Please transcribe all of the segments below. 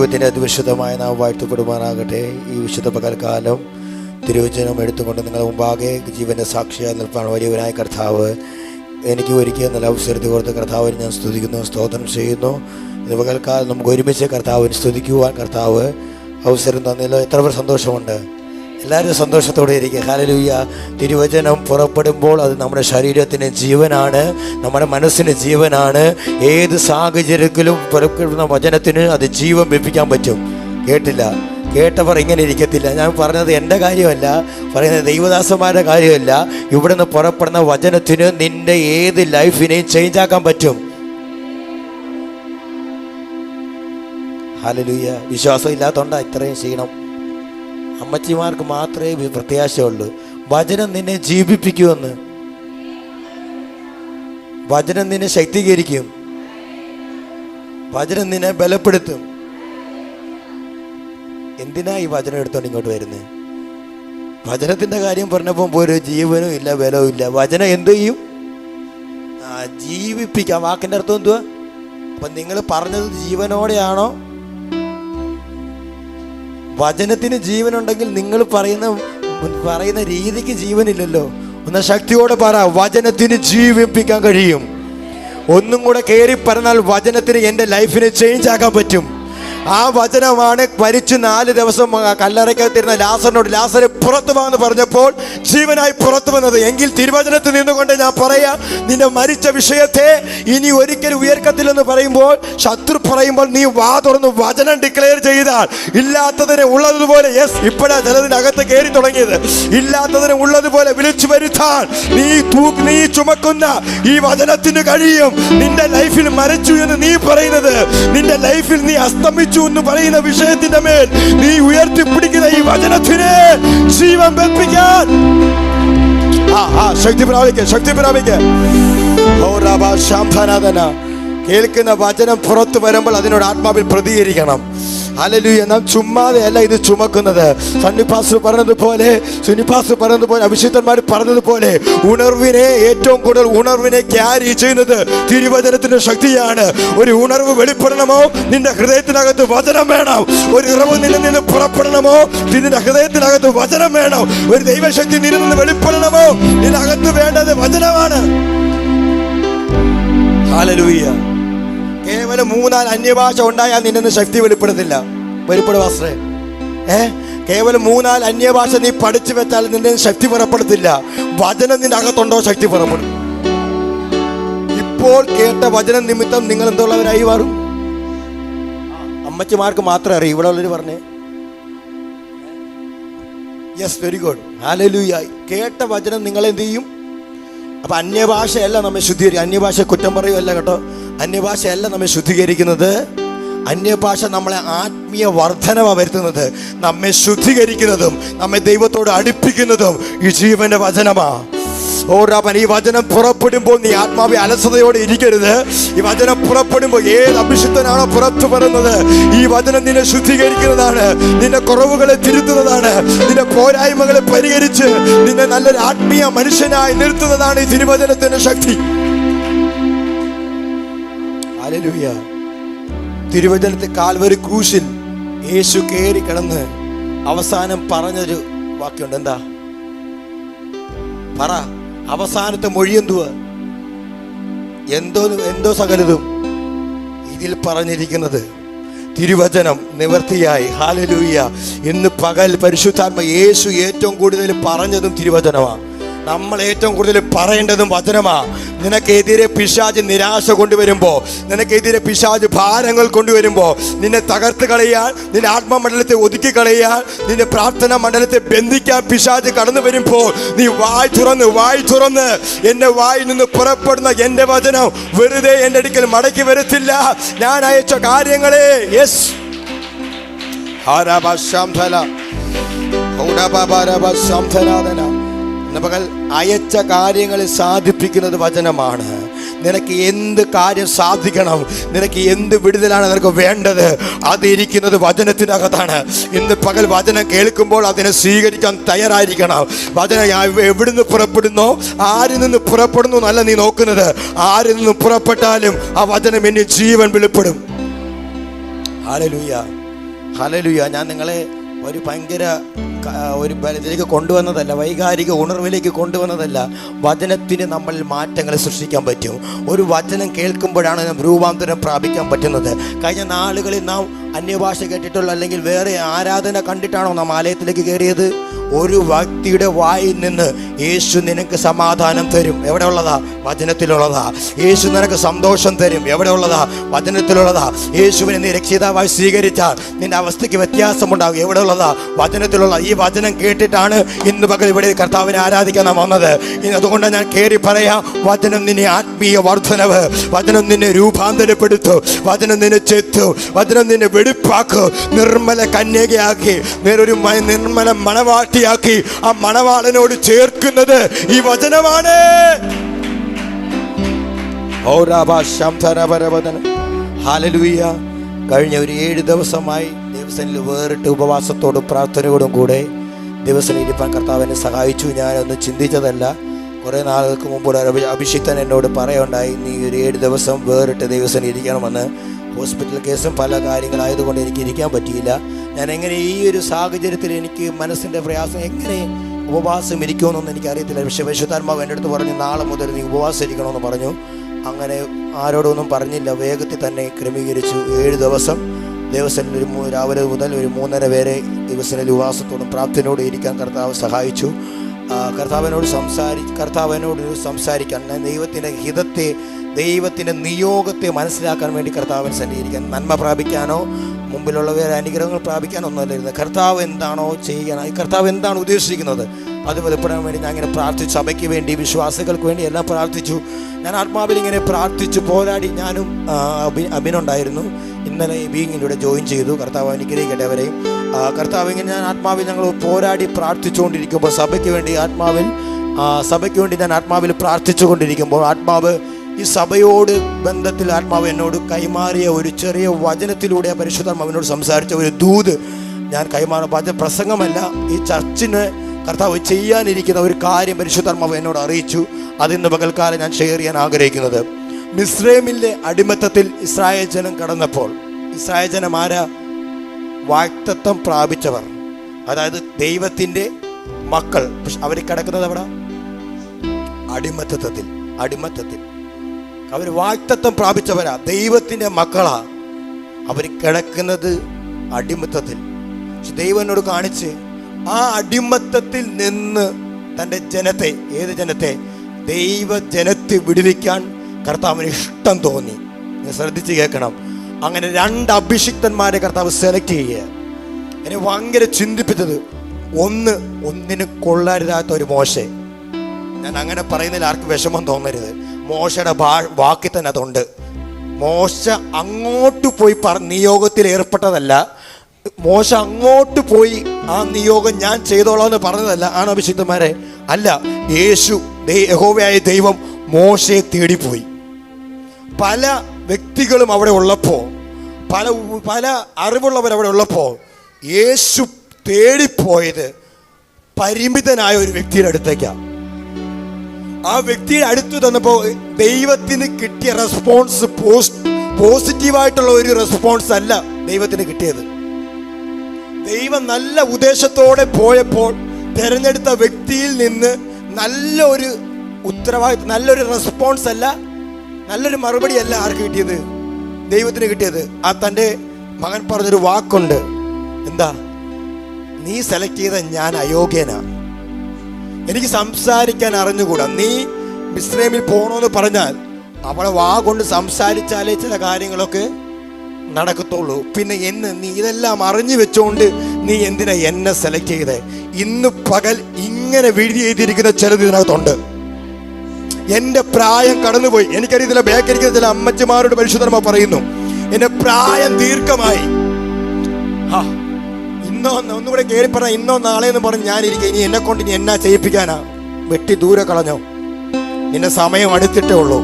ദൈവത്തിൻ്റെ അതിവിശുദ്ധമായ നാം വാഴ്ത്തപ്പെടുമാറാകട്ടെ. ഈ വിശുദ്ധ പകൽക്കാലം തിരുവചനം എടുത്തുകൊണ്ട് നിങ്ങളുടെ മുമ്പാകെ ജീവൻ്റെ സാക്ഷിയായി നിൽപ്പാണ് വലിയവനായ കർത്താവ് എനിക്ക് ഒരുക്കിയ നല്ല അവസരത്തെ ഓർത്ത് കർത്താവിനെ ഞാൻ സ്തുതിക്കുന്നു, സ്തോത്രം ചെയ്യുന്നു. ഇത് പകൽക്കാലം നമുക്ക് ഒരുമിച്ച് കർത്താവിനെ സ്തുതിക്കുവാൻ കർത്താവ് അവസരം തന്നല്ലോ. എത്ര പേർ സന്തോഷമുണ്ട്? എല്ലാവരും സന്തോഷത്തോടെ ഇരിക്കുക. ഹല്ലേലൂയ. തിരുവചനം പുറപ്പെടുമ്പോൾ അത് നമ്മുടെ ശരീരത്തിന് ജീവനാണ്, നമ്മുടെ മനസ്സിന് ജീവനാണ്. ഏത് സാഹചര്യത്തിലും പുറപ്പെടുന്ന വചനത്തിന് അത് ജീവൻ വെപ്പിക്കാൻ പറ്റും. കേട്ടവർ ഇങ്ങനെ ഇരിക്കത്തില്ല. ഞാൻ പറഞ്ഞത് എൻ്റെ കാര്യമല്ല, പറയുന്നത് ദൈവദാസന്മാരുടെ കാര്യമല്ല. ഇവിടെ നിന്ന് പുറപ്പെടുന്ന വചനത്തിന് നിൻ്റെ ഏത് ലൈഫിനെയും ചേഞ്ച് ആക്കാൻ പറ്റും. ഹല്ലേലൂയ. വിശ്വാസം ഇല്ലാത്തതുകൊണ്ടാണ് ഇത്രയും ക്ഷീണം. അമ്മച്ചിമാർക്ക് മാത്രമേ പ്രത്യാശയുള്ളൂ. വചനം നിന്നെ ജീവിപ്പിക്കുമെന്ന്, വചനം നിന്നെ ശക്തീകരിക്കും, വചനം നിന്നെ ബലപ്പെടുത്തും. എന്തിനാ ഈ വചനം എടുത്തോണ്ട് ഇങ്ങോട്ട് വരുന്നത്? വചനത്തിൻ്റെ കാര്യം പറഞ്ഞപ്പോൾ ഒരു ജീവനും ഇല്ല, ബലവും ഇല്ല. വചനം എന്ത് ചെയ്യും? ജീവിപ്പിക്കാം. വാക്കിൻ്റെ അർത്ഥം എന്തുവാ? അപ്പം നിങ്ങൾ പറഞ്ഞത് ജീവനോടെയാണോ? വചനത്തിന് ജീവനുണ്ടെങ്കിൽ നിങ്ങൾ പറയുന്ന രീതിക്ക് ജീവനില്ലല്ലോ. ഒന്ന് ശക്തിയോടെ പറ, വചനത്തിന് ജീവിപ്പിക്കാൻ കഴിയും. ഒന്നും കൂടെ കയറി പറഞ്ഞാൽ വചനത്തിന് എൻ്റെ ലൈഫിനെ ചേഞ്ച് ആക്കാൻ പറ്റും. ആ വചനമാണ് മരിച്ച് 4 ദിവസം കല്ലറയ്ക്കകത്തിരുന്ന ലാസറിനോട് ലാസറെ പുറത്തു വാന്ന് പറഞ്ഞപ്പോൾ ജീവനായി പുറത്തു വന്നത്. എങ്കിൽ തിരുവചനത്തിൽ നിന്നുകൊണ്ട് ഞാൻ പറയാം, നിന്റെ മരിച്ച വിഷയത്തെ ഇനി ഒരിക്കലും ഉയർക്കത്തില്ലെന്ന് പറയുമ്പോൾ, ശത്രു പറയുമ്പോൾ നീ വാ തുറന്ന് വചനം ഡിക്ലെയർ ചെയ്താൽ ഇല്ലാത്തതിനെ ഉള്ളതുപോലെ, യെസ്, ഇപ്പോഴാണ് ചിലതിനകത്ത് കയറി തുടങ്ങിയത്, ഇല്ലാത്തതിനെ ഉള്ളതുപോലെ വിളിച്ചു വരുത്താൻ നീ ചുമക്കുന്ന ഈ വചനത്തിന് കഴിയും. നിന്റെ ലൈഫിൽ മരിച്ചു എന്ന് നീ പറയുന്നത്, നിന്റെ ലൈഫിൽ നീ അസ്തമിച്ചു എന്ന് പറയുന്ന വിഷയത്തിന്റെ മേൽ നീ ഉയർത്തിപ്പിടിക്കുന്ന ഈ വചനത്തിന് ജീവൻ വെപ്പിക്കാൻ ശക്തി പ്രാപിക്കുക. കേൾക്കുന്ന വചനം പുറത്തു വരുമ്പോൾ അതിനോട് ആത്മാവിൽ പ്രതികരിക്കണം. ഹല്ലേലൂയ. നാം ചുമ്മാതെ അല്ല ഇത് ചുമക്കുന്നത്. സുനിപാസ്റ്റർ പറഞ്ഞതുപോലെ അഭിഷിക്തന്മാർ പറഞ്ഞതുപോലെ ഉണർവിനെ ഏറ്റവും കൂടുതൽ ഉണർവിനെ ക്യാരി ചെയ്യുന്നത് തിരുവചനത്തിന്റെ ശക്തിയാണ്. ഒരു ഉണർവ് വെളിപ്പെടണമോ, നിന്റെ ഹൃദയത്തിനകത്ത് വചനം വേണം. ഒരു ഉറവ് നിന്നിൽ നിന്ന് പുറപ്പെടണമോ, നിന്റെ ഹൃദയത്തിനകത്ത് വചനം വേണം. ഒരു ദൈവശക്തി നിന്നിൽ നിന്ന് വെളിപ്പെടണമോ, നിനകത്ത് വേണ്ടത് വചനമാണ്. ഹല്ലേലൂയ. കേവലം 3-4 അന്യഭാഷ ഉണ്ടായാൽ നിന്നെ ശക്തി വെളിപ്പെടുത്തില്ല. വെളിപ്പെടുവാസേ, കേവലം 3-4 അന്യഭാഷ നീ പഠിച്ചു വെച്ചാൽ നിന്നെ ശക്തി പുറപ്പെടുത്തില്ല. വചനം നിന്റെ അകത്തുണ്ടോ, ശക്തി പുറപ്പെടും. ഇപ്പോൾ കേട്ട വചനം നിമിത്തം നിങ്ങൾ എന്തുള്ളവരായി മാറും? അമ്മച്ചിമാർക്ക് മാത്രമേ അറിയൂ. ഇവിടെ ഉള്ളവർ പറഞ്ഞേ യെസ്, വെരി ഗുഡ്. ഹല്ലേലൂയ. കേട്ട വചനം നിങ്ങൾ എന്ത് ചെയ്യും? അപ്പൊ അന്യഭാഷയല്ല നമ്മെ ശുദ്ധീകരിക്കുക. അന്യഭാഷ കുറ്റം പറയുമല്ല കേട്ടോ. അന്യഭാഷയല്ല നമ്മെ ശുദ്ധീകരിക്കുന്നത്. അന്യഭാഷ നമ്മളെ ആത്മീയ വർധനമാണ് വരുത്തുന്നത്. നമ്മെ ശുദ്ധീകരിക്കുന്നതും നമ്മെ ദൈവത്തോട് അടുപ്പിക്കുന്നതും ഈ ജീവന്റെ വചനമാണ്. ഈ വചനം പുറപ്പെടുമ്പോൾ നീ ആത്മാവി അലസതയോടെ ഇരിക്കരുത്. ഈ വചനം പുറപ്പെടുമ്പോൾ ഏത് അഭിഷിക്തനാണോ പുറത്തു വരുന്നത്, ഈ വചനം നിന്നെ ശുദ്ധീകരിക്കുന്നതാണ്, നിന്റെ കുറവുകളെ തിരുത്തുന്നതാണ്, നിന്റെ പോരായ്മകളെ പരിഹരിച്ച് നിന്നെ നല്ലൊരു ആത്മീയ മനുഷ്യനായി നിർത്തുന്നതാണ് ഈ തിരുവചനത്തിന്റെ ശക്തി. ഹല്ലേലൂയ. തിരുവചനത്തെ കാൽവരി ക്രൂശിൽ യേശു കയറി കിടന്ന് അവസാനം പറഞ്ഞൊരു വാക്യമുണ്ട്. എന്താ പറ? അവസാനത്തെ മൊഴി എന്തുവാ? എന്തോ സകലതും ഇതിൽ പറഞ്ഞിരിക്കുന്നത് തിരുവചനം നിവർത്തിയായി. ഹല്ലേലൂയ. ഇന്ന് പകൽ പരിശുദ്ധാത്മ യേശു ഏറ്റവും കൂടുതൽ പറഞ്ഞതും തിരുവചനമാണ്. നമ്മൾ ഏറ്റവും കൂടുതൽ പറയേണ്ടതും വചനമാണ്. നിനക്കെതിരെ പിശാച് നിരാശ കൊണ്ടുവരുമ്പോൾ, നിനക്കെതിരെ പിശാച് ഭാരങ്ങൾ കൊണ്ടുവരുമ്പോൾ, നിന്നെ തകർത്ത് കളയാൻ, നിന്റെ ആത്മമണ്ഡലത്തെ ഒതുക്കി കളയാൻ, നിന്റെ പ്രാർത്ഥനാ മണ്ഡലത്തെ ബന്ധിക്കാൻ പിശാച് കടന്നു വരുമ്പോൾ നീ വായ് തുറന്ന് എൻ്റെ വായിൽ നിന്ന് പുറപ്പെടുന്ന എൻ്റെ വചനം വെറുതെ എൻ്റെ അടുക്കൽ മടക്കി വരത്തില്ല. ഞാൻ അയച്ച കാര്യങ്ങളെ യെസ് പകൽ അയച്ച കാര്യങ്ങളെ സാധിപ്പിക്കുന്നത് വചനമാണ്. നിനക്ക് എന്ത് കാര്യം സാധിക്കണം, നിനക്ക് എന്ത് വിടുതലാണ് നിനക്ക് വേണ്ടത്, അതിരിക്കുന്നത് വചനത്തിനകത്താണ്. ഇന്ന് പകൽ വചനം കേൾക്കുമ്പോൾ അതിനെ സ്വീകരിക്കാൻ തയ്യാറായിരിക്കണം. വചനം എവിടുന്ന് പുറപ്പെടുന്നോ, ആരിൽ നിന്ന് പുറപ്പെടുന്നു എന്നല്ല നീ നോക്കുന്നത്. ആരിൽ നിന്ന് പുറപ്പെട്ടാലും ആ വചനം എന്നെ ജീവൻ വെളിപ്പെടും. ഹല്ലേലൂയ. ഹല്ലേലൂയ. ഞാൻ നിങ്ങളെ ഒരു ഭയങ്കര ഒരു ബലത്തിലേക്ക് കൊണ്ടുവന്നതല്ല, വൈകാരിക ഉണർവിലേക്ക് കൊണ്ടുവന്നതല്ല. വചനത്തിന് നമ്മൾ മാറ്റങ്ങൾ സൃഷ്ടിക്കാൻ പറ്റും. ഒരു വചനം കേൾക്കുമ്പോഴാണ് നാം രൂപാന്തരം പ്രാപിക്കാൻ പറ്റുന്നത്. കഴിഞ്ഞ നാളുകളിൽ നാം അന്യഭാഷ കേട്ടിട്ടുള്ള അല്ലെങ്കിൽ വേറെ ആരാധന കണ്ടിട്ടാണോ നാം ആലയത്തിലേക്ക് കയറിയത്? ഒരു വ്യക്തിയുടെ വായിൽ നിന്ന് യേശു നിനക്ക് സമാധാനം തരും. എവിടെ ഉള്ളതാ? വചനത്തിലുള്ളതാ. യേശു നിനക്ക് സന്തോഷം തരും. എവിടെ ഉള്ളതാ? വചനത്തിലുള്ളതാ. യേശുവിനെ നീ രക്ഷിതാവായി സ്വീകരിച്ചാൽ നിന്റെ അവസ്ഥയ്ക്ക് വ്യത്യാസമുണ്ടാകും. എവിടെ ഉള്ളതാ? വചനത്തിലുള്ള. ഈ വചനം കേട്ടിട്ടാണ് ഇന്ന് പകൽ ഇവിടെ കർത്താവിനെ ആരാധിക്കാൻ നാം വന്നത്. അതുകൊണ്ട് ഞാൻ കയറി പറയാം, വചനം നിന്നെ ആത്മീയ വർധനവ്, വചനം നിന്നെ രൂപാന്തരപ്പെടുത്തു, വചനം നിന്നെ ചെത്തു, വചനം നിന്നെ വെടിപ്പാക്കു, നിർമ്മല കന്യകയാക്കി, നേരൊരു നിർമ്മല മണവാട്ടിയാക്കി ആ മണവാളനോട് ചേർക്കുന്നത് ഈ വചനമാണ്. ഹല്ലേലൂയ. കഴിഞ്ഞ ഒരു 7 ദിവസമായി ദിവസത്തിൽ വേറിട്ട് ഉപവാസത്തോടും പ്രാർത്ഥനയോടും കൂടെ ദിവസം ഇരിപ്പാൻ കർത്താവിനെ സഹായിച്ചു. ഞാനൊന്ന് ചിന്തിച്ചതല്ല. കുറേ നാളുകൾക്ക് മുമ്പ് ഒരു അഭിഷിക്തൻ എന്നോട് പറയുണ്ടായി, നീ ഒരു 7 ദിവസം വേറിട്ട് ദിവസം ഇരിക്കണമെന്ന്. ഹോസ്പിറ്റൽ കേസും പല കാര്യങ്ങളായതുകൊണ്ട് എനിക്ക് ഇരിക്കാൻ പറ്റിയില്ല. ഞാൻ എങ്ങനെ ഈ ഒരു സാഹചര്യത്തിൽ എനിക്ക് മനസ്സിൻ്റെ പ്രയാസം എങ്ങനെ ഉപവാസം ഇരിക്കുമെന്നൊന്നും എനിക്കറിയത്തില്ല. പക്ഷേ പരിശുദ്ധാത്മാവ് എൻ്റെ അടുത്ത് പറഞ്ഞു, നാളെ മുതൽ നീ ഉപവാസം ഇരിക്കണമെന്ന് പറഞ്ഞു. അങ്ങനെ ആരോടൊന്നും പറഞ്ഞില്ല, വേഗത്തിൽ തന്നെ ക്രമീകരിച്ചു. 7 ദിവസം ദിവസത്തിൽ രാവിലെ മുതൽ ഒരു 3:30 വരെ ദിവസത്തിൽ ഉപവാസത്തോടും പ്രാർത്ഥനയോടും ഇരിക്കാൻ കർത്താവ് സഹായിച്ചു. കർത്താവിനോട് സംസാരിക്കാൻ, ദൈവത്തിൻ്റെ ഹിതത്തെ, ദൈവത്തിൻ്റെ നിയോഗത്തെ മനസ്സിലാക്കാൻ വേണ്ടി കർത്താവിന് സന്നിധിക്കാൻ, നന്മ പ്രാപിക്കാനോ മുമ്പിലുള്ളവരെ അനുഗ്രഹങ്ങൾ പ്രാപിക്കാനോ ഒന്നുമല്ലായിരുന്നു. കർത്താവ് എന്താണോ ചെയ്യണം, കർത്താവ് എന്താണ് ഉദ്ദേശിക്കുന്നത് അത് വെളിപ്പെടാൻ വേണ്ടി ഞാൻ ഇങ്ങനെ പ്രാർത്ഥിച്ചു. സഭയ്ക്ക് വേണ്ടി, വിശ്വാസികൾക്ക് വേണ്ടി എല്ലാം പ്രാർത്ഥിച്ചു. ഞാൻ ആത്മാവിൽ ഇങ്ങനെ പ്രാർത്ഥിച്ചു പോരാടി. ഞാനും അഭിനുണ്ടായിരുന്നു. ഇന്നലെ ബീങ്ങിലൂടെ ജോയിൻ ചെയ്തു. കർത്താവ് അനുഗ്രഹിക്കട്ടെ അവരെയും. കർത്താവ് ഇങ്ങനെ ഞാൻ ആത്മാവിൽ ഞങ്ങൾ പോരാടി പ്രാർത്ഥിച്ചുകൊണ്ടിരിക്കുമ്പോൾ സഭയ്ക്ക് വേണ്ടി ഞാൻ ആത്മാവിൽ പ്രാർത്ഥിച്ചു കൊണ്ടിരിക്കുമ്പോൾ ആത്മാവ് ഈ സഭയോട് ബന്ധത്തിൽ ആത്മാവ് എന്നോട് കൈമാറിയ ഒരു ചെറിയ വചനത്തിലൂടെ പരിശുദ്ധാത്മാവിനോട് സംസാരിച്ച ഒരു ദൂത് ഞാൻ കൈമാറും. പ്രസംഗമല്ല, ഈ ചർച്ചിന് കർത്താവ് ചെയ്യാനിരിക്കുന്ന ഒരു കാര്യം പരിശുദ്ധാത്മാവ് എന്നോട് അറിയിച്ചു. അതിന്ന് പകൽക്കാലം ഞാൻ ഷെയർ ചെയ്യാൻ ആഗ്രഹിക്കുന്നത്, മിസ്രൈമിലെ അടിമത്തത്തിൽ ഇസ്രായേൽ ജനം കടന്നപ്പോൾ, ഇസ്രായേൽ ജനം ആരാ? വാഗ്ദത്തം പ്രാപിച്ചവർ, അതായത് ദൈവത്തിൻ്റെ മക്കൾ. പക്ഷെ അവർ കിടക്കുന്നത് എവിടെ? അടിമത്തത്തിൽ. അവർ വാഗ്ദത്തം പ്രാപിച്ചവരാ, ദൈവത്തിൻ്റെ മക്കളാ. അവർ കിടക്കുന്നത് അടിമത്തത്തിൽ. പക്ഷെ ദൈവം എന്നോട് കാണിച്ച് ആ അടിമത്തത്തിൽ നിന്ന് തൻ്റെ ജനത്തെ, ഏത് ജനത്തെ? ദൈവജനത്തെ വിടുവിക്കാൻ കർത്താവിന് ഇഷ്ടം തോന്നി. ശ്രദ്ധിച്ച് കേൾക്കണം. അങ്ങനെ 2 അഭിഷിക്തന്മാരെ കർത്താവ് സെലക്ട് ചെയ്യുക. എന്നെ ഭയങ്കര ചിന്തിപ്പിച്ചത്, ഒന്നിന് കൊള്ളരുതാത്ത ഒരു മോശെ. ഞാൻ അങ്ങനെ പറയുന്നതിൽ ആർക്കും വിഷമം തോന്നരുത്. മോശയുടെ വാക്കിൽ തന്നെ അതുണ്ട്. മോശ അങ്ങോട്ട് പോയി നിയോഗത്തിൽ ഏർപ്പെട്ടതല്ല. മോശ അങ്ങോട്ട് പോയി ആ നിയോഗം ഞാൻ ചെയ്തോളാം എന്ന് പറഞ്ഞതല്ല. ആണ് അഭിഷിക്തന്മാരെ? അല്ല. യഹോവയായ ദൈവം മോശയെ തേടിപ്പോയി. പല വ്യക്തികളും അവിടെ ഉള്ളപ്പോൾ, പല അറിവുള്ളവരവിടെ ഉള്ളപ്പോൾ യേശു തേടിപ്പോയത് പരിമിതനായ ഒരു വ്യക്തിയുടെ അടുത്തേക്കാണ്. ആ വ്യക്തിയുടെ അടുത്ത് തന്നപ്പോൾ ദൈവത്തിന് കിട്ടിയ റെസ്പോൺസ് പോസിറ്റീവായിട്ടുള്ള ഒരു റെസ്പോൺസ് അല്ല ദൈവത്തിന് കിട്ടിയത്. ദൈവം നല്ല ഉദ്ദേശത്തോടെ പോയപ്പോൾ തിരഞ്ഞെടുത്ത വ്യക്തിയിൽ നിന്ന് നല്ലൊരു ഉത്തരവാദിത്വം, നല്ലൊരു റെസ്പോൺസ് അല്ല, നല്ലൊരു മറുപടി അല്ല ആർക്ക് കിട്ടിയത്? ദൈവത്തിന് കിട്ടിയത്. ആ തൻ്റെ മകൻ പറഞ്ഞൊരു വാക്കുണ്ട്, എന്താ? നീ സെലക്ട് ചെയ്ത ഞാൻ അയോഗ്യനാ, എനിക്ക് സംസാരിക്കാൻ അറിഞ്ഞുകൂടാ. നീ മിസ്രൈമിൽ പോകണമെന്ന് പറഞ്ഞാൽ അവളെ വാ കൊണ്ട് സംസാരിച്ചാലേ ചില കാര്യങ്ങളൊക്കെ നടക്കത്തുള്ളൂ. പിന്നെ നീ ഇതെല്ലാം അറിഞ്ഞു വെച്ചോണ്ട് നീ എന്തിനാ എന്നെ സെലക്ട് ചെയ്തേ? ഇന്ന് പകൽ ഇങ്ങനെ വിധി ചെയ്തിരിക്കുന്ന ചിലത് ഇതിനകത്തുണ്ട്. എൻ്റെ പ്രായം കടന്നുപോയി. എനിക്കറിയത്തില്ല, ബേക്കരിക്കുന്ന ചില അമ്മച്ചിമാരോട് പരിശുദ്ധന്മാർ പറയുന്നു, എൻ്റെ പ്രായം ദീർഘമായി. ഒന്നുകൂടെ കയറി പറഞ്ഞ ഇന്നോ നാളെ എന്ന് പറഞ്ഞ് ഞാനിരിക്കുക. ഇനി എന്നെ കൊണ്ട് ഇനി എന്നാ ചെയ്യിപ്പിക്കാനാ? വെട്ടി ദൂരെ കളഞ്ഞോ. നിന്റെ സമയം അടുത്തിട്ടേ ഉള്ളൂ.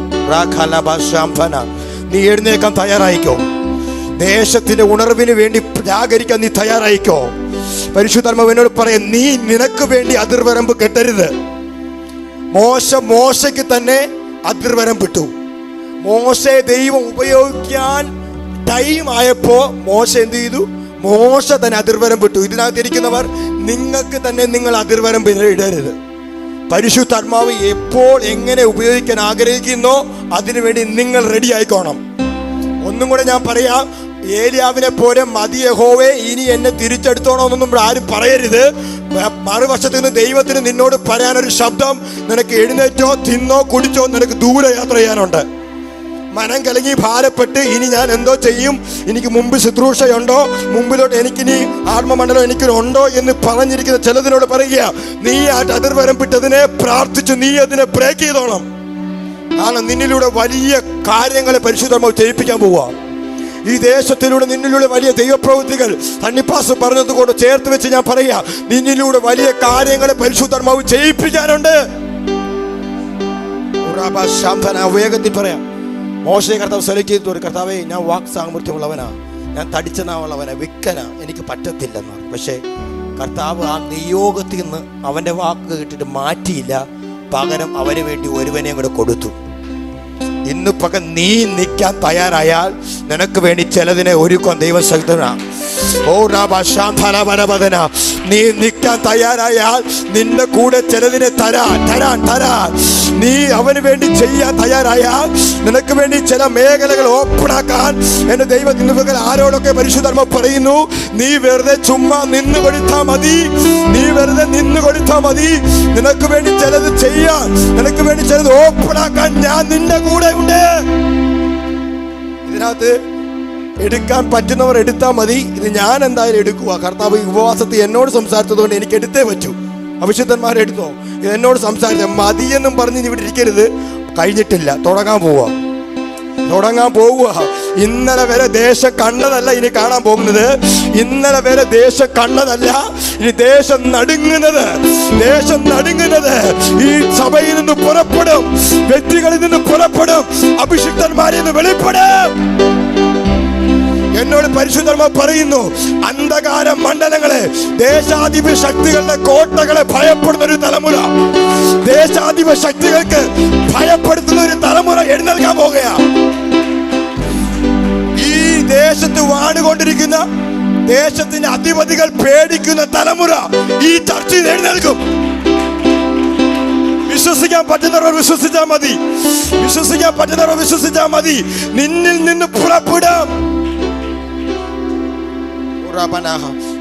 നീ എഴുന്നേക്കാൻ തയ്യാറായിക്കോ. ദേശത്തിന്റെ ഉണർവിന് വേണ്ടി ജാഗരിക്കാൻ നീ തയ്യാറായിക്കോ. പരിശുദ്ധാത്മാവ് എന്നോട് പറയാം, നീ നിനക്ക് വേണ്ടി അതിർവരമ്പ് കെട്ടരുത്. മോശയ്ക്ക് തന്നെ അതിർവരം വിട്ടു. മോശയെ ദൈവം ഉപയോഗിക്കാൻ ടൈം ആയപ്പോ മോശ എന്ത് ചെയ്തു? മോശ തന്നെ അതിർവരം വിട്ടു. ഇതിനകത്തിരിക്കുന്നവർ, നിങ്ങൾക്ക് തന്നെ നിങ്ങൾ അതിർവരം ഇടരുത്. പരിശുദ്ധാത്മാവ് എപ്പോൾ എങ്ങനെ ഉപയോഗിക്കാൻ ആഗ്രഹിക്കുന്നോ അതിനുവേണ്ടി നിങ്ങൾ റെഡി ആയിക്കോണം. ഒന്നും കൂടെ ഞാൻ പറയാം, ഏലിയാവിനെ പോലെ മതി യഹോവേ ഇനി എന്നെ തിരിച്ചെടുത്തോണമെന്നൊന്നും ആരും പറയരുത്. മറുവശത്ത് നിന്ന് ദൈവത്തിന് നിന്നോട് പറയാനൊരു ശബ്ദം, നിനക്ക് എഴുന്നേറ്റോ, തിന്നോ, കുടിച്ചോ, നിനക്ക് ദൂരെ യാത്ര ചെയ്യാനുണ്ട്. മനം കലങ്ങി ഭാരപ്പെട്ട് ഇനി ഞാൻ എന്തോ ചെയ്യും, എനിക്ക് മുമ്പ് ശുശ്രൂഷയുണ്ടോ, മുമ്പിലോട്ട് എനിക്കിനി ആത്മമണ്ഡലം എനിക്കുണ്ടോ എന്ന് പറഞ്ഞിരിക്കുന്ന ചിലതിനോട് പറയുക, നീ ആ അതിർവരം വിട്ടതിനെ പ്രാർത്ഥിച്ച് നീ അതിനെ ബ്രേക്ക് ചെയ്തോണം. കാരണം നിന്നിലൂടെ വലിയ കാര്യങ്ങളെ പരിശുദ്ധാത്മാവ് ചെയ്യിപ്പിക്കാൻ പോവുക. ഈ ദേശത്തിലൂടെ നിന്നിലൂടെ വലിയ ദൈവപ്രവൃത്തികൾ തണ്ണിപ്പാസ് പറഞ്ഞതുകൊണ്ട് ചേർത്ത് വെച്ച് ഞാൻ പറയാ, നിന്നിലൂടെ വലിയ കാര്യങ്ങളെ പരിശുദ്ധാത്മാവ് ചെയ്യിപ്പിക്കാനുണ്ട്. വേഗത്തിൽ പറയാം. മോശയെ കർത്താവ് സെലക്ട് ചെയ്തു. കർത്താവേ, ഞാൻ വാക്ക് സാമർത്ഥ്യമുള്ളവനാ, ഞാൻ തടിച്ചനാവുള്ളവനാ, വിക്കനാ, എനിക്ക് പറ്റത്തില്ലെന്നാണ്. പക്ഷേ കർത്താവ് ആ നിയോഗത്തിൽ നിന്ന് അവൻ്റെ വാക്ക് കേട്ടിട്ട് മാറ്റിയില്ല, പകരം അവന് വേണ്ടി ഒരുവനെയും കൂടെ കൊടുത്തു. ഇന്ന് പകൽ നീ നിൽക്കാൻ തയ്യാറായാൽ നിനക്ക് വേണ്ടി ചിലതിനെ ഒരുക്കാൻ ദൈവം ശക്തനാണ്. നീ നിൽക്കാൻ തയ്യാറായാൽ നിന്റെ കൂടെ ചിലതിനെ തരാൻ നീ അവന് വേണ്ടി ചെയ്യാൻ തയ്യാറായാൽ നിനക്ക് വേണ്ടി ചില മേഖലകൾ ഓപ്പണാക്കാൻ എന്റെ ദൈവം ഇന്ന് പകൽ ആരോടൊക്കെ പരിശുദ്ധാത്മാവ് പറയുന്നു, നീ വെറുതെ ചുമ്മാ നിന്ന് കൊടുത്താൽ മതി, നീ വെറുതെ നിന്ന് കൊടുത്താൽ മതി. നിനക്ക് വേണ്ടി ചിലത് ചെയ്യാൻ, നിനക്ക് വേണ്ടി ചിലത് ഓപ്പണാക്കാൻ ഞാൻ നിന്റെ കൂടെ ഉണ്ട്. ഇതിനകത്ത് എടുക്കാൻ പറ്റുന്നവർ എടുത്താൽ മതി. ഇത് ഞാൻ എന്തായാലും എടുക്കുക. കർത്താവ് ഉപവാസത്തിൽ എന്നോട് സംസാരിച്ചതുകൊണ്ട് എനിക്ക് എടുത്തേ പറ്റൂ. അഭിഷിക്തന്മാരെടുത്തോ, ഇത് എന്നോട് സംസാരിച്ച മതിയെന്നും പറഞ്ഞ് ഇവിടെ ഇരിക്കരുത്. കഴിഞ്ഞിട്ടില്ല, തുടങ്ങാൻ പോവുക. ഇന്നലെ വരെ ദേശം കണ്ടതല്ല ഇനി കാണാൻ പോകുന്നത്. ഇന്നലെ വരെ ദേശം കണ്ടതല്ല ഇനി ദേശം നടുങ്ങുന്നത്. ഈ സഭയിൽ നിന്ന് പുറപ്പെടും, വ്യക്തികളിൽ നിന്ന് പുറപ്പെടും, അഭിഷിക്തന്മാരിൽ നിന്ന് വെളിപ്പെടും. എന്നോട് പരിശുദ്ധാത്മാവ് പറയുന്നു, അന്ധകാര മണ്ഡലങ്ങളെ, ദേശാധിപ ശക്തികളുടെ കോട്ടകളെ ഭയപ്പെടുന്ന ഒരു തലമുറ, ദേശാധിപ ശക്തികൾക്ക് ഭയപ്പെടുത്തുന്ന ഒരു തലമുറ എഴുന്നേൽക്കാൻ പോകുക. ഈ ദേശത്ത് വാണുകൊണ്ടിരിക്കുന്ന ദേശത്തിന്റെ അധിപതികൾ പേടിക്കുന്ന തലമുറ ഈ ചർച്ചയിൽ എഴുന്നേൽക്കും. വിശ്വസിക്കാൻ പറ്റുന്നവർ വിശ്വസിച്ചാൽ മതി. നിന്നിൽ നിന്ന് പുറപ്പെടാം.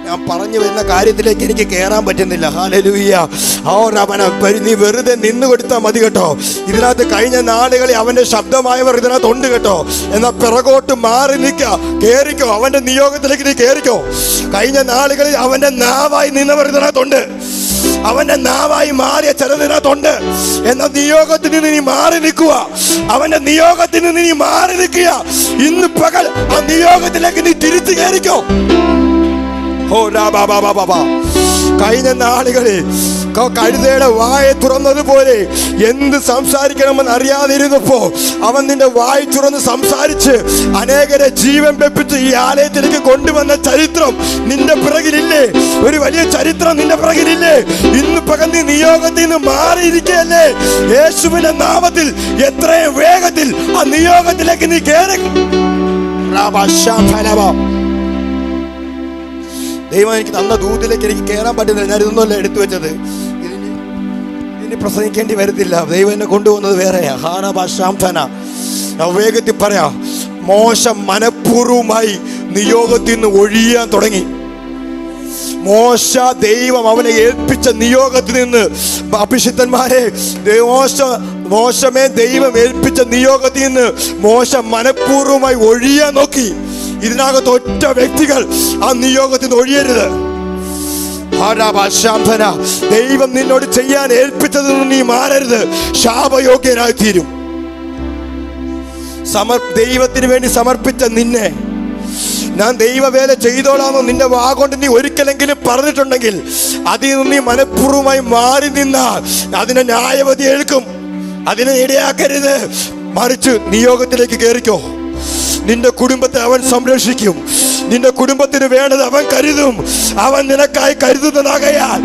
ഞാൻ പറഞ്ഞു വരുന്ന കാര്യത്തിലേക്ക് എനിക്ക് കയറാൻ പറ്റുന്നില്ല. ഹല്ലേലൂയ. നീ വെറുതെ നിന്ന് കൊടുത്താൽ മതി കേട്ടോ. ഇതിനകത്ത് കഴിഞ്ഞ നാളുകളിൽ അവന്റെ ശബ്ദമായവർ ഇതിനകത്ത് ഉണ്ട് കേട്ടോ. എന്നാൽ പിറകോട്ട് മാറി നിൽക്കുക, കേറിക്കോ, അവന്റെ നിയോഗത്തിലേക്ക് നീ കേറിക്കോ. കഴിഞ്ഞ നാളുകളിൽ അവന്റെ നാവായി നിന്നവർ ഇതിനകത്തുണ്ട്, അവന്റെ നാവായി മാറിയ ചിലതിനകത്തുണ്ട്. എന്നാൽ നിയോഗത്തിൽ നിന്ന് നീ മാറി നിൽക്കുക, അവന്റെ നിയോഗത്തിൽ നിന്ന് നീ മാറി നിൽക്കുക. ഇന്ന് പകൽ ആ നിയോഗത്തിലേക്ക് നീ തിരിച്ചു കയറിക്കോ. കഴിഞ്ഞ നാളുകളിൽ കഴുതയുടെ വായ തുറന്നതുപോലെ എന്ത് സംസാരിക്കണമെന്ന് അറിയാതിരുന്നപ്പോ അവൻ നിന്റെ വായ തുറന്ന് സംസാരിച്ച് അനേകരെ ജീവൻ വെപ്പിച്ച് ഈ ആലയത്തിലേക്ക് കൊണ്ടുവന്ന ചരിത്രം നിന്റെ പിറകിലില്ലേ? ഒരു വലിയ ചരിത്രം നിന്റെ പിറകിലില്ലേ? ഇന്ന് പകൽ നീ നിയോഗത്തിൽ നിന്ന് മാറിയിരിക്കല്ലേ? യേശുവിന്റെ നാമത്തിൽ എത്രയും വേഗത്തിൽ ആ നിയോഗത്തിലേക്ക് നീ കയറി. ദൈവം എനിക്ക് തന്ന ദൂതിലേക്ക് എനിക്ക് കയറാൻ പറ്റുന്നില്ല. ഞാൻ ഇതൊന്നുമല്ല എടുത്തു വെച്ചത്. ഇനി പ്രസംഗിക്കേണ്ടി വരത്തില്ല. ദൈവം എന്നെ കൊണ്ടുപോകുന്നത് വേറെയാ. വേഗത്തിൽ പറയാം. മോശ മനഃപൂർവമായി നിയോഗത്തിൽ നിന്ന് ഒഴിയാൻ തുടങ്ങി. ദൈവം അവനെ ഏൽപ്പിച്ച നിയോഗത്തിൽ നിന്ന്, അഭിഷിക്തന്മാരെ, മോശമേ ദൈവം ഏൽപ്പിച്ച നിയോഗത്തിൽ നിന്ന് മോശ മനഃപൂർവമായി ഒഴിയാൻ നോക്കി. ഇതിനകത്ത് ഒറ്റ വ്യക്തികൾ ആ നിയോഗത്തിൽ നിന്ന് ഒഴിയരുത്. ദൈവം നിന്നോട് ചെയ്യാൻ ഏൽപ്പിച്ചതിൽ നിന്ന് നീ മാറരുത്. ശാപയോഗ്യനായി തീരും. ദൈവത്തിന് വേണ്ടി സമർപ്പിച്ച നിന്നെ ഞാൻ ദൈവവേല ചെയ്തോളാമോ നിന്റെ വാഗോണ്ട് നീ ഒരിക്കലെങ്കിലും പറഞ്ഞിട്ടുണ്ടെങ്കിൽ അതിൽ നിന്ന് നീ മനഃപൂർവ്വമായി മാറി നിന്നാൽ അതിനെ ന്യായവതി ഏൽക്കും. അതിനെ ഇടയാക്കരുത്. മറിച്ച് നിയോഗത്തിലേക്ക് കയറിക്കോ. നിന്റെ കുടുംബത്തെ അവൻ സംരക്ഷിക്കും. നിന്റെ കുടുംബത്തിന് വേണ്ടത് അവൻ കരുതും. അവൻ നിനക്കായി കരുതുന്നതാകയാൽ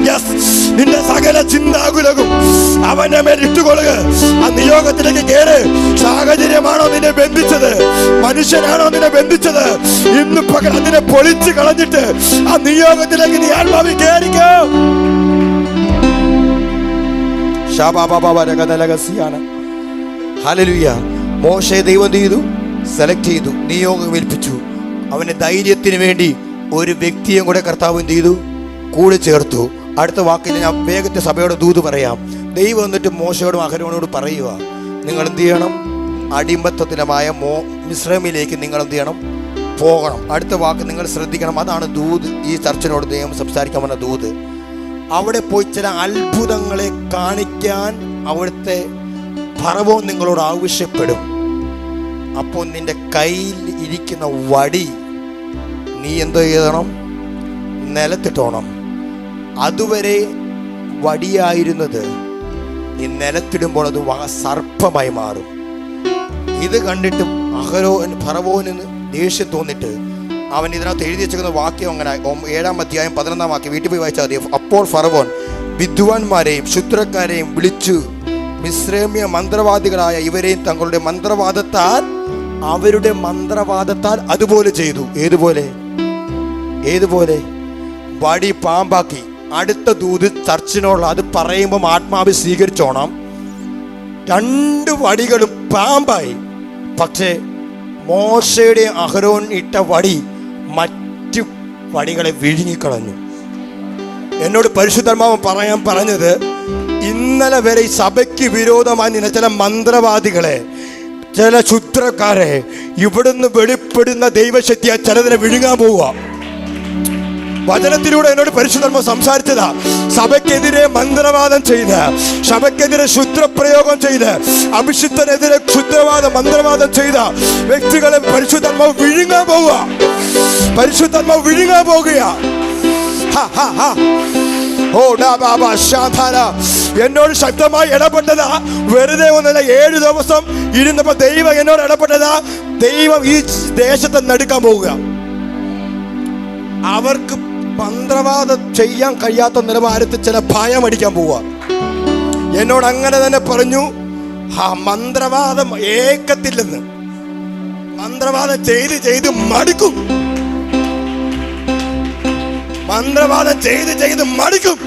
നിന്റെ സകല ചിന്താകുലവും അവന്റെ മേൽ ഇട്ടുകൊള്ളുക. ആ നിയോഗത്തിലേക്ക് കേറ്. സാഹചര്യമാണോ നിന്നെ ബന്ധിച്ചത്? മനുഷ്യനാണോ നിന്നെ ബന്ധിച്ചത്? ഇന്ന് പകൽ അതിനെ പൊളിച്ചു കളഞ്ഞിട്ട് ആ നിയോഗത്തിലേക്ക് നീ ആത്മാവിൽ കേറിക്കോ. ഹല്ലേലൂയ. മോശയെ ദൈവം ചെയ്തു, സെലക്ട് ചെയ്തു, നിയോഗം ഏൽപ്പിച്ചു. അവന്റെ ധൈര്യത്തിന് വേണ്ടി ഒരു വ്യക്തിയും കൂടെ കർത്താവ് എന്ത് ചെയ്തു? കൂടെ ചേർത്തു. അടുത്ത വാക്കിൽ ഞാൻ വേഗത്തെ സഭയോട് ദൂത് പറയാം. ദൈവം എന്നിട്ട് മോശയോടും അഹരോനോട് പറയുക, നിങ്ങൾ എന്ത് ചെയ്യണം? അടിമത്തത്തിലമായ മിസ്രൈമിലേക്ക് നിങ്ങൾ എന്ത് ചെയ്യണം? പോകണം. അടുത്ത വാക്ക് നിങ്ങൾ ശ്രദ്ധിക്കണം. അതാണ് ദൂത്. ഈ ചർച്ചിനോട് ദൈവം സംസാരിക്കാൻ വന്ന ദൂത്. അവിടെ പോയി ചില അത്ഭുതങ്ങളെ കാണിക്കാൻ അവിടുത്തെ ഫറവോൻ നിങ്ങളോട് ആവശ്യപ്പെടും. അപ്പോൾ നിന്റെ കയ്യിൽ ഇരിക്കുന്ന വടി നീ എന്തോ ചെയ്യണം? നിലത്തിട്ടോണം. അതുവരെ വടിയായിരുന്നത് നീ നിലത്തിടുമ്പോൾ അത് സർപ്പമായി മാറും. ഇത് കണ്ടിട്ട് ഫറവോന് ദേഷ്യം തോന്നിട്ട് അവൻ ഇതിനകത്ത് എഴുതി വെച്ചിരിക്കുന്ന വാക്യം അങ്ങനെ 7-ാം അധ്യായം 11-ാം വാക്യം വീട്ടിൽ പോയി വായിച്ചാൽ മതി. അപ്പോൾ ഫറവോൻ വിദ്വാൻമാരെയും ശുദ്രക്കാരെയും വിളിച്ചു മിസ്രൈമ്യ മന്ത്രവാദികളായ ഇവരെയും തങ്ങളുടെ അവരുടെ മന്ത്രവാദത്താൽ അതുപോലെ ചെയ്തു. ഏതുപോലെ? വടി പാമ്പാക്കി. അടുത്ത ദൂത് ചർച്ചിനുള്ള അത് പറയുമ്പം ആത്മാവ് സ്വീകരിച്ചോണം. 2 വടികളും പാമ്പായി. പക്ഷേ മോശയുടെ അഹരോൻ ഇട്ട വടി മറ്റു വടികളെ വിഴുങ്ങിക്കളഞ്ഞു. എന്നോട് പരിശുദ്ധാത്മാവ് പറഞ്ഞത്, ഇന്നലെ വരെ സഭയ്ക്ക് വിരോധമായി നിന്ന ചില മന്ത്രവാദികളെ, ചില ക്ഷുദ്രക്കാരെ ഇവിടുന്ന് വെളിപ്പെടുന്ന ദൈവശക്തിയാ ചിലതിനെ വിഴുങ്ങാൻ പോവുക. വചനത്തിലൂടെ എന്നോട് പരിശുദ്ധാത്മാവ് സംസാരിച്ചതാ. സഭയ്ക്കെതിരെ മന്ത്രവാദം ചെയ്ത്, സഭയ്ക്കെതിരെ ശുദ്രപ്രയോഗം ചെയ്ത്, അഭിഷിക്തനെതിരെ മന്ത്രവാദം ചെയ്ത വ്യക്തികളെ പരിശുദ്ധാത്മാവ് വിഴുങ്ങാൻ പോവുക. പരിശുദ്ധാത്മാവ് വിഴുങ്ങാൻ പോകുക. എന്നോട് ശക്തമായി ഇടപെട്ടതാ. വെറുതെ ഒന്നല്ല, 7 ദിവസം ഇരുന്നപ്പോ ദൈവം എന്നോട് ഇടപെട്ടതാ. ദൈവം ഈ ദേശത്തെ നടുക്കാൻ പോവുക. അവർക്ക് മന്ത്രവാദം ചെയ്യാൻ കഴിയാത്ത നിലവാരത്തിൽ ചില ഭയം അടിക്കാൻ പോവുക. എന്നോട് അങ്ങനെ തന്നെ പറഞ്ഞു, മന്ത്രവാദം ഏക്കത്തില്ലെന്ന്. മന്ത്രവാദം ചെയ്ത് മടുക്കും. മന്ത്രവാദം ചെയ്ത് മടുക്കും.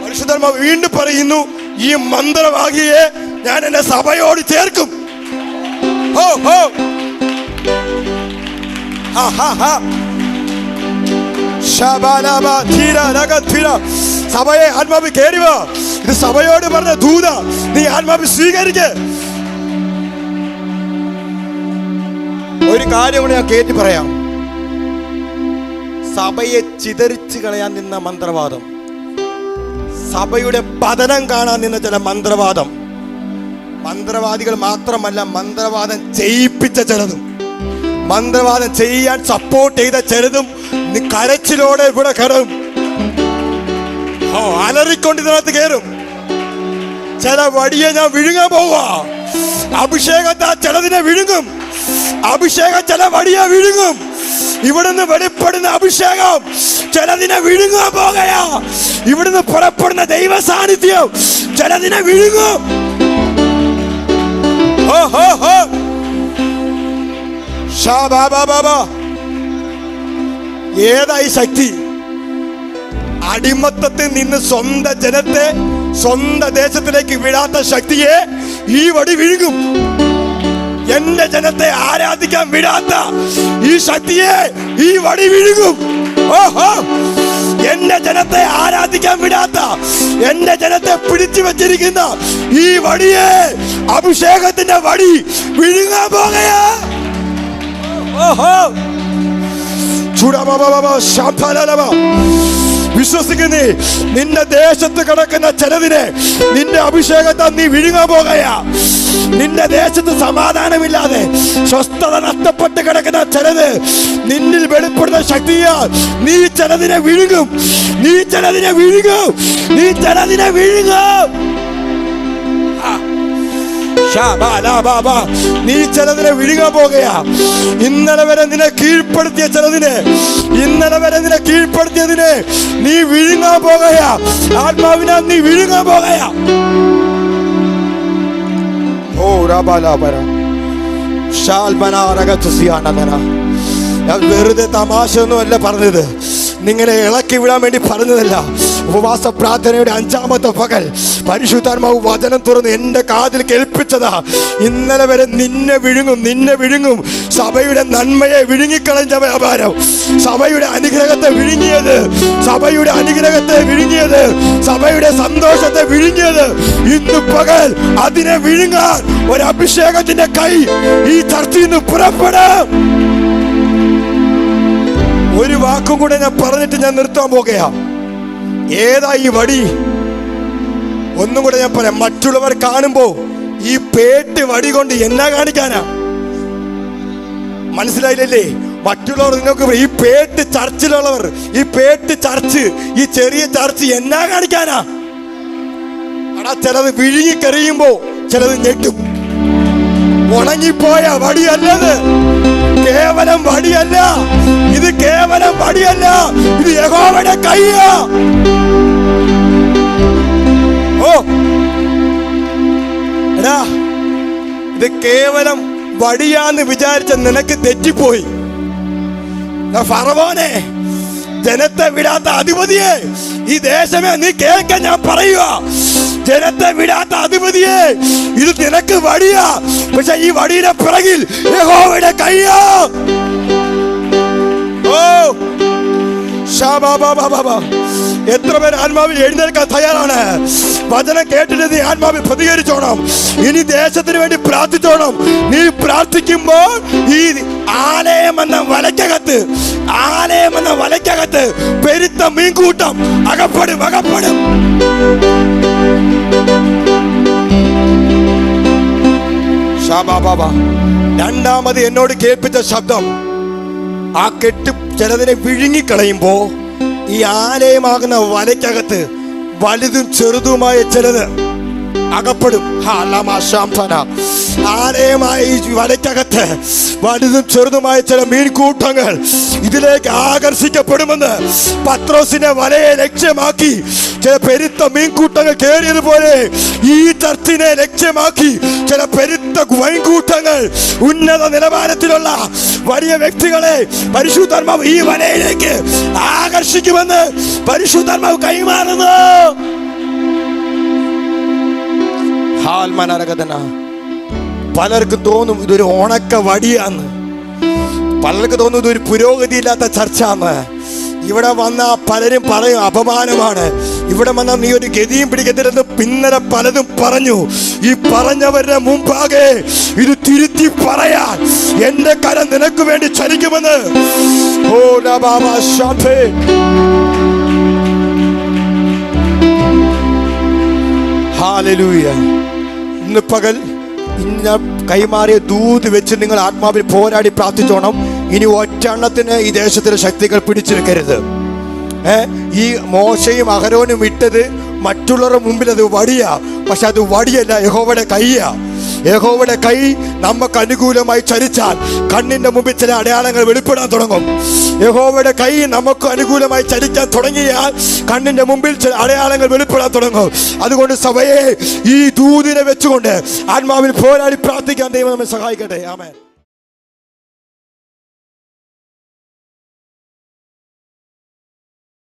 പരിശുദ്ധാത്മാവ് വീണ്ടും പറയുന്നു, ഈ മന്ത്രവാദിയെ ഞാൻ എന്റെ സഭയോട് ചേർക്കും. സഭയെ ആത്മാവ് കേറിവ. ഇത് സഭയോട് പറഞ്ഞ ദൂത. നീ ആത്മാവ് സ്വീകരിക്ക. ഒരു കാര്യം കൂടെ ഞാൻ കേട്ടി പറയാം. സഭയെ ചിതറിച്ച് കളയാൻ നിന്ന മന്ത്രവാദം, സഭയുടെ പതനം കാണാൻ നിന്ന ചില മന്ത്രവാദികൾ മാത്രമല്ല, മന്ത്രവാദം ചെയ്യിപ്പിച്ച ചിലതും, മന്ത്രവാദം ചെയ്യാൻ സപ്പോർട്ട് ചെയ്ത ചിലതും കരച്ചിലോടെ ഇവിടെ കയറും. അലറിക്കൊണ്ട് ഇതിനകത്ത് കയറും. ചില വടിയെ ഞാൻ വിഴുങ്ങാൻ പോവുക. അഭിഷേകത്താ ചിലതിനെ വിഴുങ്ങും. അഭിഷേകം ചില വടിയെ വിഴുങ്ങും. ഇവിടുന്ന് വെളിപ്പെടുന്ന അഭിഷേകം ചിലതിനെ വിഴുങ്ങാൻ പോകുകയാ. ഇവിടുന്ന് പുറപ്പെടുന്ന ദൈവ സാന്നിധ്യം ചിലതിനെ വിഴുങ്ങും. ഏതായി ശക്തി? അടിമത്തത്തിൽ നിന്ന് സ്വന്തം ജനത്തെ സ്വന്തം ദേശത്തിലേക്ക് വിടാത്ത ശക്തിയെ ഈ വടി വിഴുങ്ങും. എന്റെ ജനത്തെ ആരാധിക്കാൻ വിടാത്ത ഈ ശക്തിയെ ഈ വടി വിഴുങ്ങും. എന്റെ ജനത്തെ ആരാധിക്കാൻ വിടാത്ത, എന്റെ ജനത്തെ പിടിച്ചു വെച്ചിരിക്കുന്ന ഈ വടിയെ, അഭിഷേകത്തിന്റെ വടി വിഴുങ്ങാൻ പോകുകയാ. വിശ്വസിക്കുന്നേ, നിന്റെ ദേശത്ത് കിടക്കുന്ന ചിലതിനെ നിന്റെ അഭിഷേകത്തെ നീ വിഴുങ്ങാൻ പോകുകയാ. നിന്റെ ദേശത്ത് സമാധാനമില്ലാതെ സ്വസ്ഥത നഷ്ടപ്പെട്ട് കിടക്കുന്ന ചിലത് നിന്നിൽ വെളിപ്പെടുന്ന ശക്തിയാ. നീ ചിലതിനെ വിഴുങ്ങും. നീ ചിലതിനെ വിഴുങ്ങും. നീ ചിലതിനെ വിഴുങ്ങും. നീ ചിലതിനെ വിഴുങ്ങാൻ പോകുകയാ. ഇന്നലെ വരെ നിന്നെ കീഴ്പ്പെടുത്തിയ ചിലതിനെ, ഇന്നലെ വരെ നിന്നെ കീഴ്പ്പെടുത്തിയതിനെ നീ വിഴുങ്ങാൻ പോകുകയാ. ആത്മാവിനാ നീ വിഴുങ്ങാൻ പോകുകയാ. ഓ രാബാലാബര ഞാൻ വെറുതെ തമാശ ഒന്നുമല്ല പറഞ്ഞത്, നിങ്ങളെ ഇളക്കി വിടാൻ വേണ്ടി പറഞ്ഞതല്ല. ഉപവാസ പ്രാർത്ഥനയുടെ 5ാമത്തെ പകൽ പരിശുദ്ധാത്മാവ് വചനം തുറന്ന് എൻ്റെ കാതിൽ കേൾപ്പിച്ചതാ. ഇന്നലെ വരെ നിന്നെ വിഴുങ്ങും, നിന്നെ വിഴുങ്ങും. സഭയുടെ നന്മയെ വിഴുങ്ങിക്കളഞ്ഞ വ്യാപാരം, സഭയുടെ അനുഗ്രഹത്തെ വിഴുങ്ങിയത്, സഭയുടെ അനുഗ്രഹത്തെ വിഴുങ്ങിയത്, സഭയുടെ സന്തോഷത്തെ വിഴുങ്ങിയത്, ഇന്ന് പകൽ അതിനെ വിഴുങ്ങാൻ ഒരു അഭിഷേകത്തിന്റെ കൈ ഈ ചർച്ചയിൽ നിന്ന് പുറപ്പെടാം. ഒരു വാക്കും കൂടെ ഞാൻ പറഞ്ഞിട്ട് ഞാൻ നിർത്താൻ പോകുകയാ. ഏതാ ഈ വടി? ഒന്നും കൂടെ ഞാൻ പറയാം. മറ്റുള്ളവർ കാണുമ്പോ ഈ പേട്ട് വടി കൊണ്ട് എന്നാ കാണിക്കാനാ? മനസ്സിലായില്ലേ? മറ്റുള്ളവർ നിങ്ങൾക്ക് ഈ പേട്ട് ചർച്ചിലുള്ളവർ, ഈ പേട്ട് ചർച്ച്, ഈ ചെറിയ ചർച്ച് എന്നാ കാണിക്കാനാ? അടാ ചിലത് വിഴുങ്ങിക്കറിയുമ്പോ ചിലത് ഞെട്ടും. ഉണങ്ങിപ്പോയ വടിയല്ലത്, കേവലം വടിയല്ല ഇത്, കേവലം വടിയല്ല ഇത്, യഹോവയുടെ കൈയാ. ഓ എടാ, ഇത് കേവലം വടിയാന്ന് വിചാരിച്ച നിനക്ക് തെറ്റിപ്പോയി. ഫറവോനെ, ജനത്തെ വിടാത്ത അധിപതിയെ, ഈ ദേശമേ നീ കേൾക്കാൻ ഞാൻ പറയുക. ജനത്തെ വിടാത്ത അധിപതിയെ, ഇത് നിനക്ക് വടിയാ, പക്ഷെ ഈ വടിയുടെ പിറകിൽ യഹോവയുടെ കൈയാ. ഓ എത്ര പേർ ആത്മാവിൽ എഴുന്നേൽക്കാൻ തയ്യാറാണ്? വചനം കേട്ടിട്ട് നീ ആത്മാവിൽ പ്രതികരിച്ചോണം. ഇനി ദേശത്തിന് വേണ്ടി പ്രാർത്ഥിച്ചോണം. നീ പ്രാർത്ഥിക്കുമ്പോൾ ഈ ആലയമെന്ന വലയ്ക്കകത്ത്, ആലയമെന്ന വലയ്ക്കകത്ത് പെരുത്ത മീൻകൂട്ടം അകപ്പെടും, അകപ്പെടും. രണ്ടാമത് എന്നോട് കേൾപ്പിച്ച ശബ്ദം, ആ കെട്ട് ചിലതിനെ വിഴുങ്ങിക്കളയുമ്പോ ഈ ആലയമാകുന്ന വലയ്ക്കകത്ത് വലുതും ചെറുതുമായ ചിലത് അകപ്പെടും. ആലയമായ ഈ വലയ്ക്കകത്ത് വലുതും ചെറുതുമായ ചില മീൻകൂട്ടങ്ങൾ ഇതിലേക്ക് ആകർഷിക്കപ്പെടുമെന്ന് പത്രോസിനെ വലയെ ലക്ഷ്യമാക്കി ചില പെരുത്ത മീൻകൂട്ടങ്ങൾ കയറിയതുപോലെ ഈ ചർച്ചിനെ ലക്ഷ്യമാക്കി ചില പെരുത്ത വൈൻകൂട്ടങ്ങൾ, ഉന്നത നിലവാരത്തിലുള്ള വലിയ വ്യക്തികളെ പരിശുദ്ധാത്മാവ് ഈ വലയിലേക്ക് ആകർഷിക്കുമെന്ന് പരിശുദ്ധാത്മാവ് കൈമാറുന്നു. പലർക്കും തോന്നും ഇതൊരു ഉണക്ക വടിയാന്ന്, പലർക്കും തോന്നും ഇതൊരു പുരോഗതി ഇല്ലാത്ത ചർച്ചാന്ന്. ഇവിടെ വന്ന പലരും പറയും അപമാനമാണ്, ഇവിടെ വന്ന നീ ഒരു ഗതിയും പിടിക്കത്തില്ലെന്ന് പിന്നലെ പലതും പറഞ്ഞു. ഈ പറഞ്ഞവരുടെ മുമ്പാകെ ഇത് തിരുത്തി പറയാൻ എന്റെ കരം നിനക്ക് വേണ്ടി ചലിക്കുമെന്ന്. ഓ ഹല്ലേലൂയ. ഇന്ന് പകൽ ഞാൻ കൈമാറിയ ദൂത് വെച്ച് നിങ്ങൾ ആത്മാവിൽ പോരാടി പ്രാർത്ഥിച്ചോണം. ഇനി ഒറ്റെണ്ണത്തിന് ഈ ദേശത്തിലെ ശക്തികൾ പിടിച്ചെടുക്കരുത്. ഈ മോശയും അഹരോനും ഇട്ടത് മറ്റുള്ളവരുടെ മുമ്പിൽ അത് വടിയാ, പക്ഷെ അത് വടിയല്ല, യഹോവയുടെ കൈയാ. യഹോവയുടെ കൈ നമുക്ക് അനുകൂലമായി ചലിച്ചാൽ കണ്ണിന്റെ മുമ്പിൽ ചില അടയാളങ്ങൾ വെളിപ്പെടാൻ തുടങ്ങും. യഹോവയുടെ കൈ നമുക്ക് അനുകൂലമായി ചലിക്കാൻ തുടങ്ങിയാൽ കണ്ണിന്റെ മുമ്പിൽ ചില അടയാളങ്ങൾ വെളിപ്പെടാൻ തുടങ്ങും. അതുകൊണ്ട് സഭയെ ഈ ദൂതിനെ വെച്ചുകൊണ്ട് ആത്മാവിൽ പോരാടി പ്രാർത്ഥിക്കാൻ ദൈവം നമ്മെ സഹായിക്കട്ടെ. ആമേൻ.